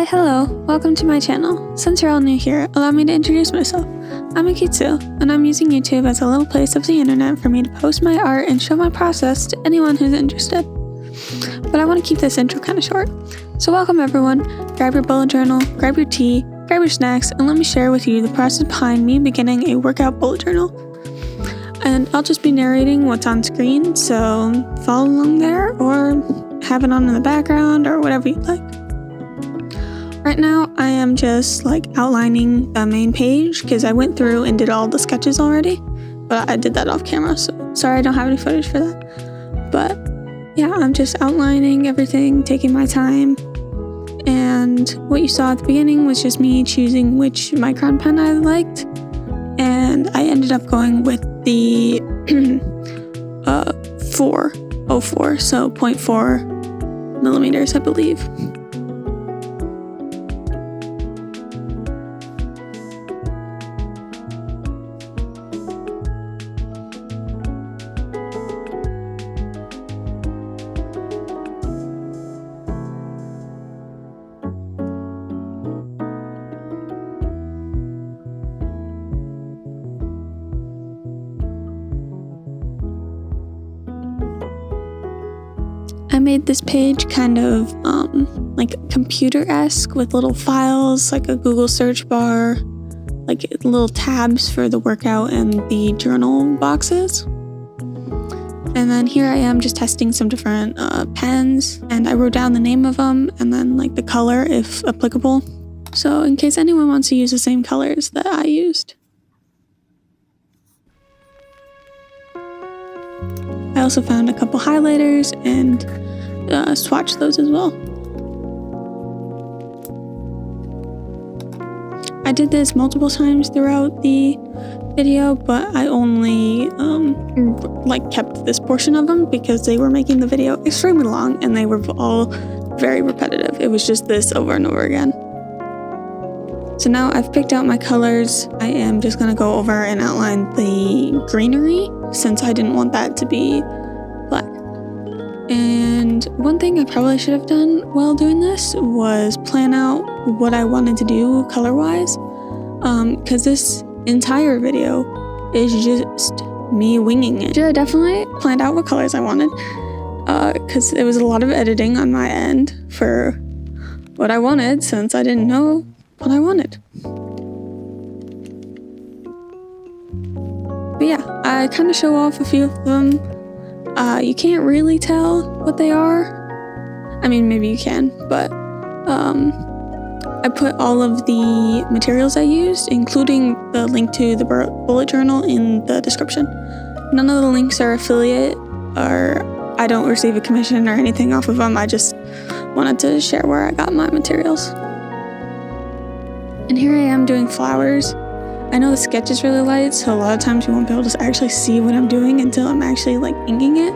hello, welcome to my channel. Since you're all new here, allow me to introduce myself. I'm Akitsu, and I'm using YouTube as a little place of the internet for me to post my art and show my process to anyone who's interested. But I want to keep this intro kind of short. So welcome everyone, grab your bullet journal, grab your tea, grab your snacks, and let me share with you the process behind me beginning a workout bullet journal. And I'll just be narrating what's on screen, so follow along there or have it on in the background or whatever you'd like. Right now, I am just outlining the main page because I went through and did all the sketches already, but I did that off camera, so sorry I don't have any footage for that. But yeah, I'm just outlining everything, taking my time, and what you saw at the beginning was just me choosing which micron pen I liked, and I ended up going with the 404, so 0.4 millimeters, I believe. I made this page kind of computer-esque with little files, like a Google search bar, like little tabs for the workout and the journal boxes. And then here I am just testing some different pens, and I wrote down the name of them and then the color if applicable. So in case anyone wants to use the same colors that I used. I also found a couple highlighters and swatched those as well. I did this multiple times throughout the video, but I only kept this portion of them because they were making the video extremely long and they were all very repetitive. It was just this over and over again. So now I've picked out my colors. I am just going to go over and outline the greenery since I didn't want that to be black. And one thing I probably should have done while doing this was plan out what I wanted to do color-wise, because this entire video is just me winging it. I definitely planned out what colors I wanted, because it was a lot of editing on my end for what I wanted since I didn't know what I wanted. But yeah, I kind of show off a few of them. You can't really tell what they are. I mean, maybe you can, but I put all of the materials I used, including the link to the bullet journal, in the description. None of the links are affiliate, or I don't receive a commission or anything off of them. I just wanted to share where I got my materials. And here I am doing flowers. I know the sketch is really light, so a lot of times you won't be able to actually see what I'm doing until I'm actually inking it.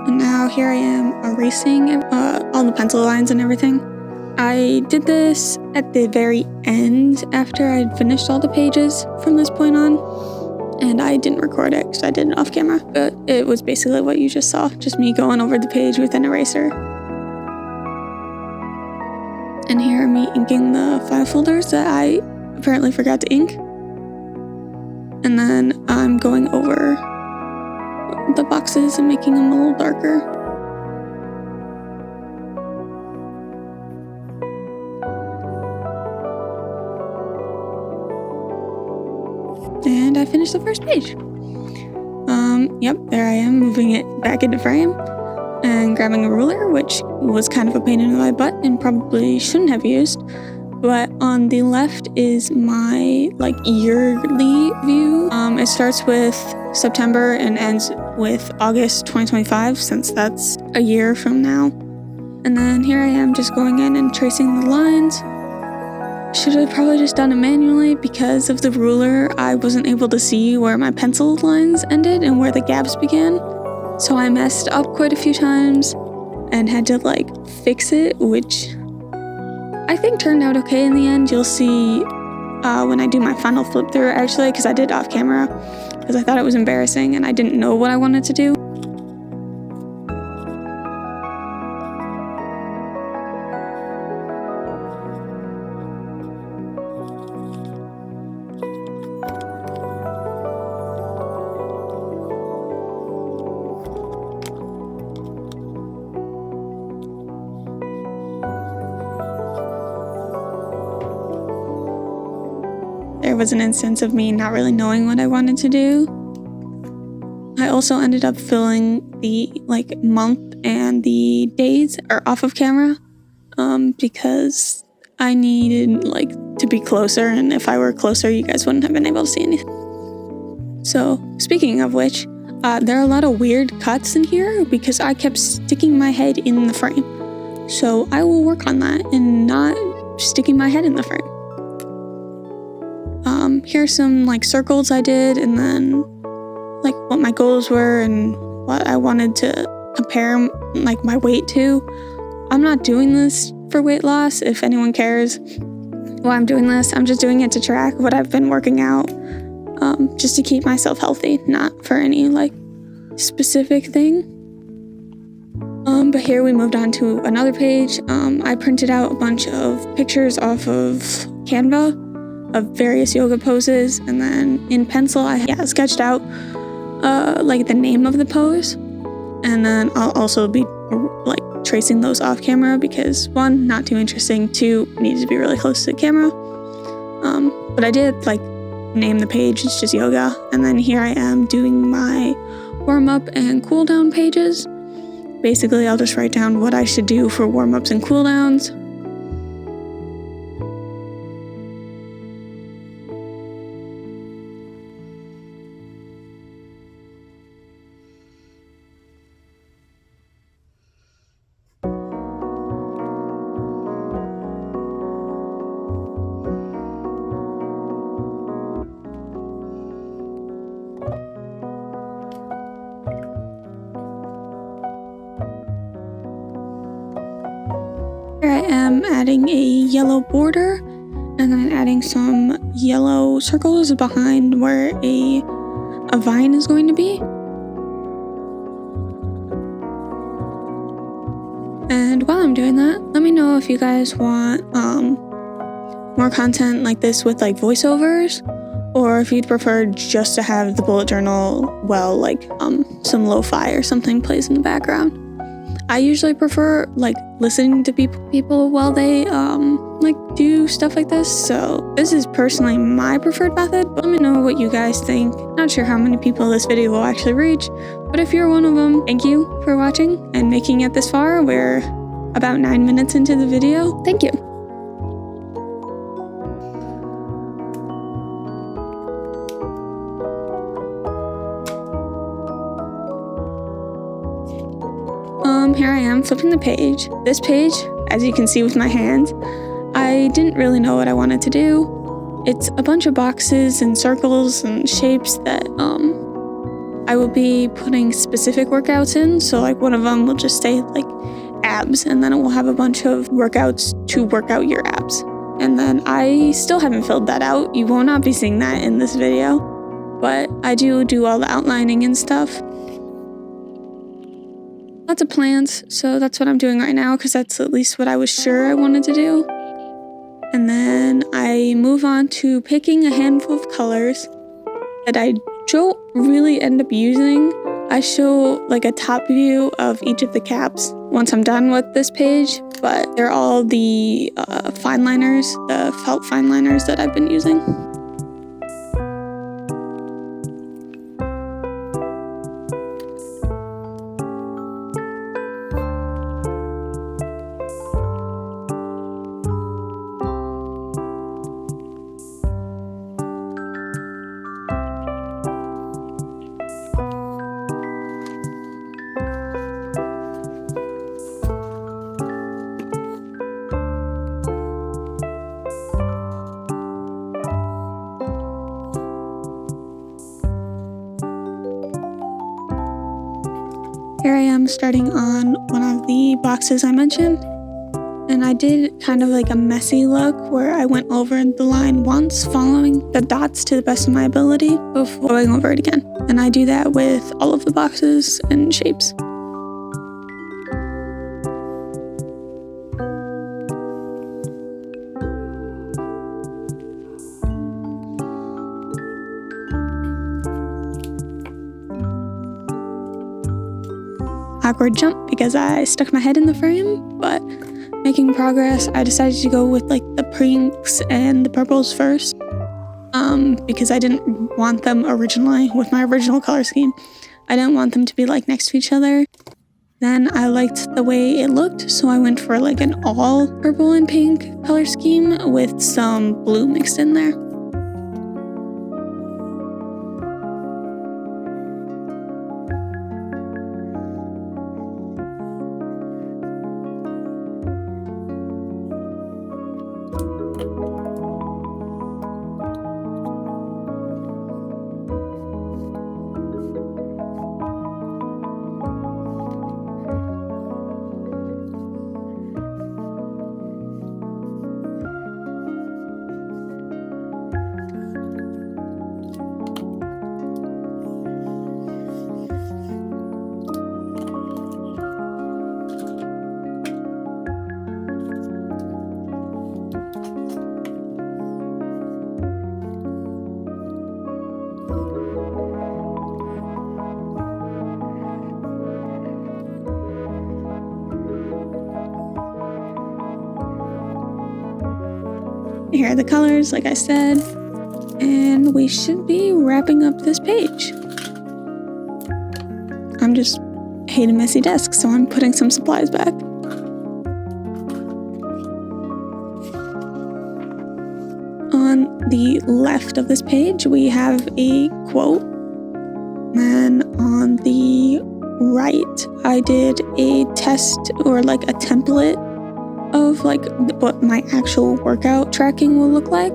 And now here I am erasing all the pencil lines and everything. I did this at the very end after I'd finished all the pages from this point on, and I didn't record it because I did it off camera, but it was basically what you just saw, just me going over the page with an eraser. And here me inking the file folders that I apparently forgot to ink. And then I'm going over the boxes and making them a little darker. And I finished the first page. Yep, there I am moving it back into frame. and grabbing a ruler, which was kind of a pain in my butt and probably shouldn't have used. But on the left is my yearly view. It starts with September and ends with August 2025, since that's a year from now. And then here I am just going in and tracing the lines. Should have probably just done it manually. Because of the ruler, I wasn't able to see where my pencil lines ended and where the gaps began. So I messed up quite a few times and had to fix it, which I think turned out okay in the end. You'll see when I do my final flip through, actually, because I did off camera because I thought it was embarrassing and I didn't know what I wanted to do. There was an instance of me not really knowing what I wanted to do. I also ended up filling the month and the days are off of camera because I needed to be closer, and if I were closer you guys wouldn't have been able to see anything. So speaking of which, there are a lot of weird cuts in here because I kept sticking my head in the frame. So I will work on that and not sticking my head in the frame. Here's some circles I did, and then what my goals were and what I wanted to compare my weight to. I'm not doing this for weight loss, if anyone cares why I'm doing this. I'm just doing it to track what I've been working out, just to keep myself healthy, not for any specific thing. But here we moved on to another page. I printed out a bunch of pictures off of Canva of various yoga poses, and then in pencil I sketched out the name of the pose, and then I'll also be tracing those off camera because 1, not too interesting, 2, needed to be really close to the camera. But I did name the page, it's just yoga, and then here I am doing my warm-up and cool-down pages. Basically I'll just write down what I should do for warm-ups and cool-downs. Here I am adding a yellow border and then adding some yellow circles behind where a vine is going to be. And while I'm doing that, let me know if you guys want more content like this with voiceovers, or if you'd prefer just to have the bullet journal some lo-fi or something plays in the background. I usually prefer listening to people while they do stuff like this, so this is personally my preferred method, but let me know what you guys think. Not sure how many people this video will actually reach, but if you're one of them, thank you for watching and making it this far. We're about 9 minutes into the video. Thank you. Here I am flipping the page. This page, as you can see with my hand, I didn't really know what I wanted to do. It's a bunch of boxes and circles and shapes that I will be putting specific workouts in. So one of them will just say abs, and then it will have a bunch of workouts to work out your abs. And then I still haven't filled that out. You will not be seeing that in this video, but I do all the outlining and stuff. Lots of plants, so that's what I'm doing right now because that's at least what I was sure I wanted to do. And then I move on to picking a handful of colors that I don't really end up using. I show a top view of each of the caps once I'm done with this page, but they're all the fine liners, the felt fine liners that I've been using. Here I am starting on one of the boxes I mentioned, and I did kind of like a messy look where I went over the line once, following the dots to the best of my ability before going over it again. And I do that with all of the boxes and shapes. Awkward jump because I stuck my head in the frame, but making progress, I decided to go with like the pinks and the purples first, because I didn't want them originally with my original color scheme. I didn't want them to be like next to each other. Then I liked the way it looked, so I went for like an all purple and pink color scheme with some blue mixed in there. Here are the colors, like I said, and we should be wrapping up this page. I'm just hate a messy desk, so I'm putting some supplies back. On the left of this page, we have a quote, and on the right, I did a test or like a template of like what my actual workout tracking will look like.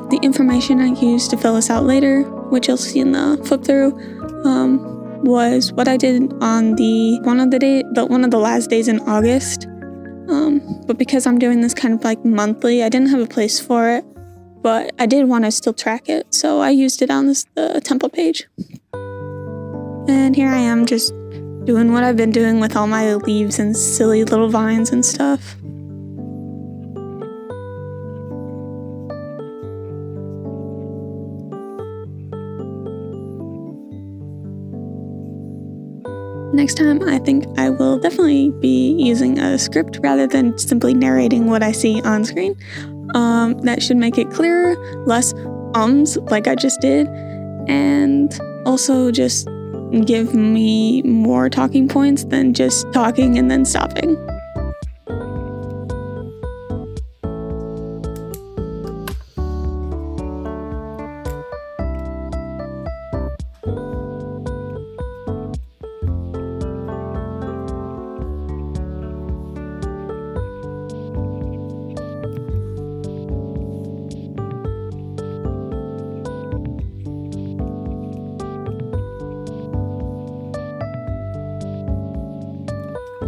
The information I used to fill this out later, which you'll see in the flip through, was what I did on one of the last days in August. But because I'm doing this kind of like monthly, I didn't have a place for it, but I did want to still track it, so I used it on the template page. And here I am just doing what I've been doing with all my leaves and silly little vines and stuff. Next time, I think I will definitely be using a script rather than simply narrating what I see on screen. That should make it clearer, less ums like I just did, and also just give me more talking points than just talking and then stopping.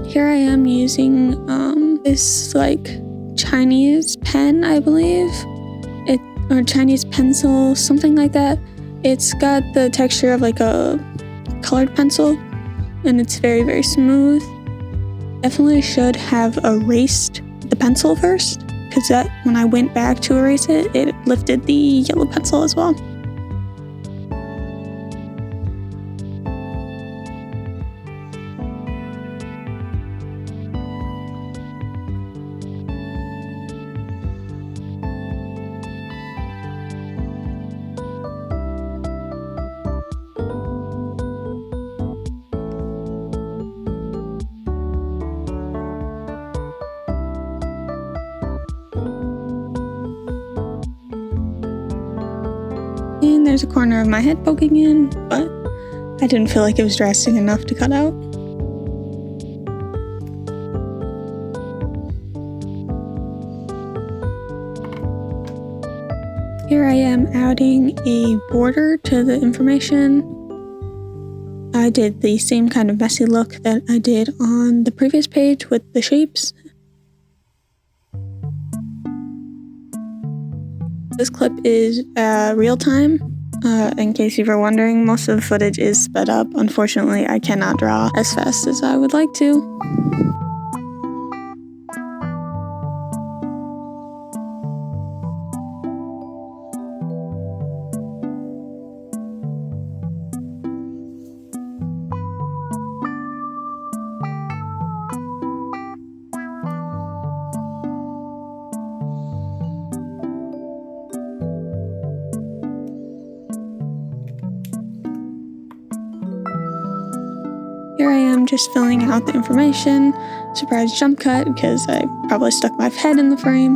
Here I am using this like Chinese pen, I believe, or Chinese pencil, something like that. It's got the texture of like a colored pencil, and it's very, very smooth. Definitely should have erased the pencil first, because when I went back to erase it, it lifted the yellow pencil as well. And there's a corner of my head poking in, but I didn't feel like it was drastic enough to cut out. Here I am adding a border to the information. I did the same kind of messy look that I did on the previous page with the shapes. This clip is real time. In case you were wondering, most of the footage is sped up. Unfortunately, I cannot draw as fast as I would like to. Here I am just filling out the information. Surprise jump cut because I probably stuck my head in the frame.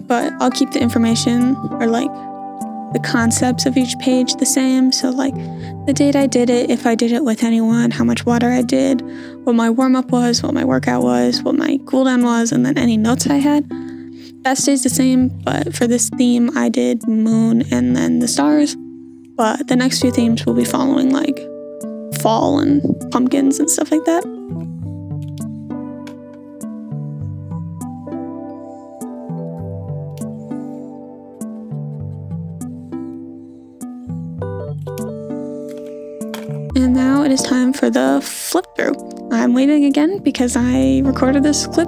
But I'll keep the information or like the concepts of each page the same. So like the date I did it, if I did it with anyone, how much water I did, what my warm-up was, what my workout was, what my cooldown was, and then any notes I had. That stays the same, but for this theme I did moon and then the stars. But the next few themes will be following like fall and pumpkins and stuff like that. And now it is time for the flip through. I'm waiting again because I recorded this clip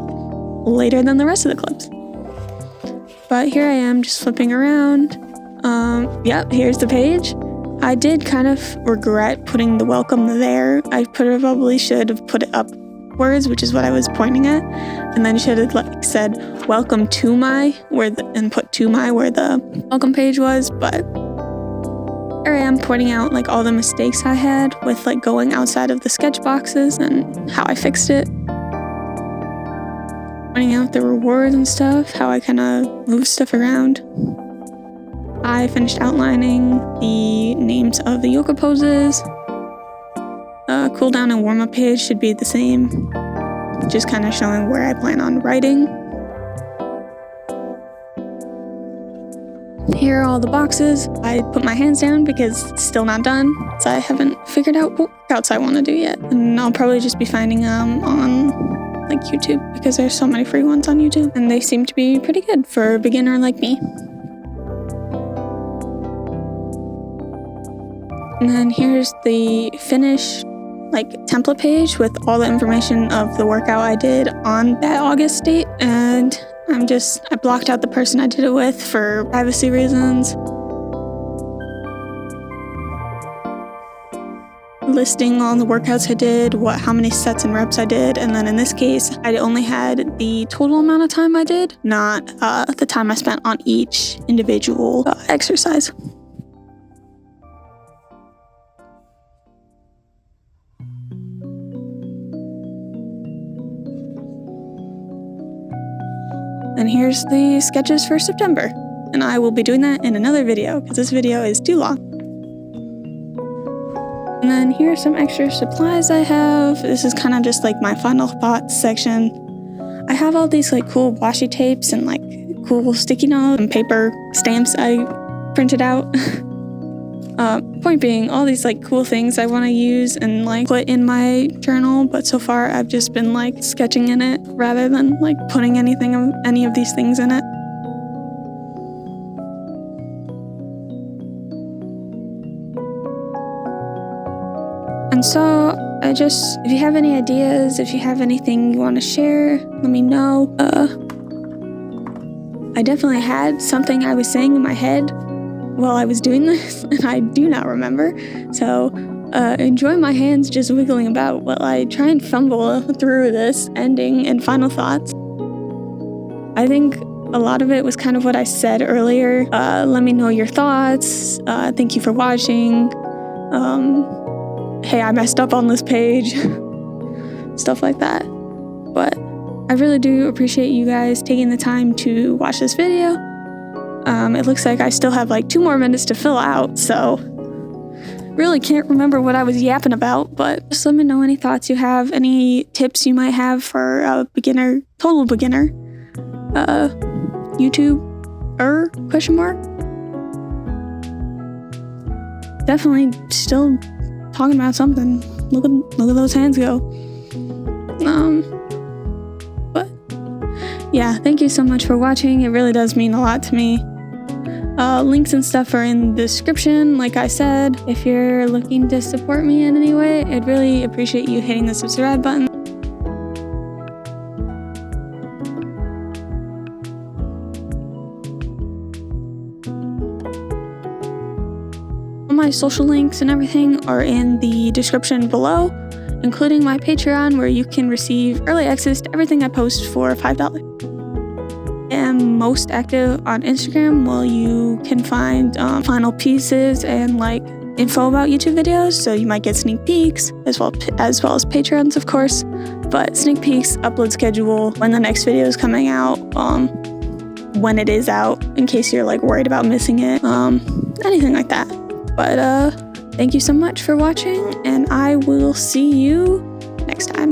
later than the rest of the clips. But here I am just flipping around. Yep, here's the page. I did kind of regret putting the welcome there. I probably should have put it upwards, which is what I was pointing at, and then should have like said welcome to my and put to my where the welcome page was. But here I am pointing out like all the mistakes I had with like going outside of the sketch boxes and how I fixed it. Pointing out the rewards and stuff, how I kind of moved stuff around. I finished outlining the names of the yoga poses. Cooldown and warm-up page should be the same, just kind of showing where I plan on writing. Here are all the boxes. I put my hands down because it's still not done, so I haven't figured out what workouts I want to do yet. And I'll probably just be finding them on like YouTube because there's so many free ones on YouTube, and they seem to be pretty good for a beginner like me. And then here's the finished like template page with all the information of the workout I did on that August date. And I blocked out the person I did it with for privacy reasons. Listing all the workouts I did, how many sets and reps I did, and then in this case, I only had the total amount of time I did, not the time I spent on each individual exercise. And here's the sketches for September. And I will be doing that in another video because this video is too long. And then here are some extra supplies I have. This is kind of just like my final thoughts section. I have all these like cool washi tapes and like cool sticky notes and paper stamps I printed out. Point being, all these like cool things I want to use and like put in my journal, but so far I've just been like sketching in it rather than like putting any of these things in it. And so if you have any ideas, if you have anything you want to share, let me know. I definitely had something I was saying in my head while I was doing this, and I do not remember. So enjoy my hands just wiggling about while I try and fumble through this ending and final thoughts. I think a lot of it was kind of what I said earlier. Let me know your thoughts. Thank you for watching. Hey, I messed up on this page. Stuff like that. But I really do appreciate you guys taking the time to watch this video. It looks like I still have like 2 more minutes to fill out, so really can't remember what I was yapping about, but just let me know any thoughts you have, any tips you might have for a total beginner, question mark. Definitely still talking about something. Look at those hands go. But yeah, thank you so much for watching. It really does mean a lot to me. Links and stuff are in the description, like I said. If you're looking to support me in any way, I'd really appreciate you hitting the subscribe button. All my social links and everything are in the description below, including my Patreon, where you can receive early access to everything I post for $5. I am most active on Instagram, where you can find final pieces and like info about YouTube videos, so you might get sneak peeks as well as Patreons, of course. But sneak peeks, upload schedule, when the next video is coming out, when it is out, in case you're like worried about missing it, anything like that. But thank you so much for watching, and I will see you next time.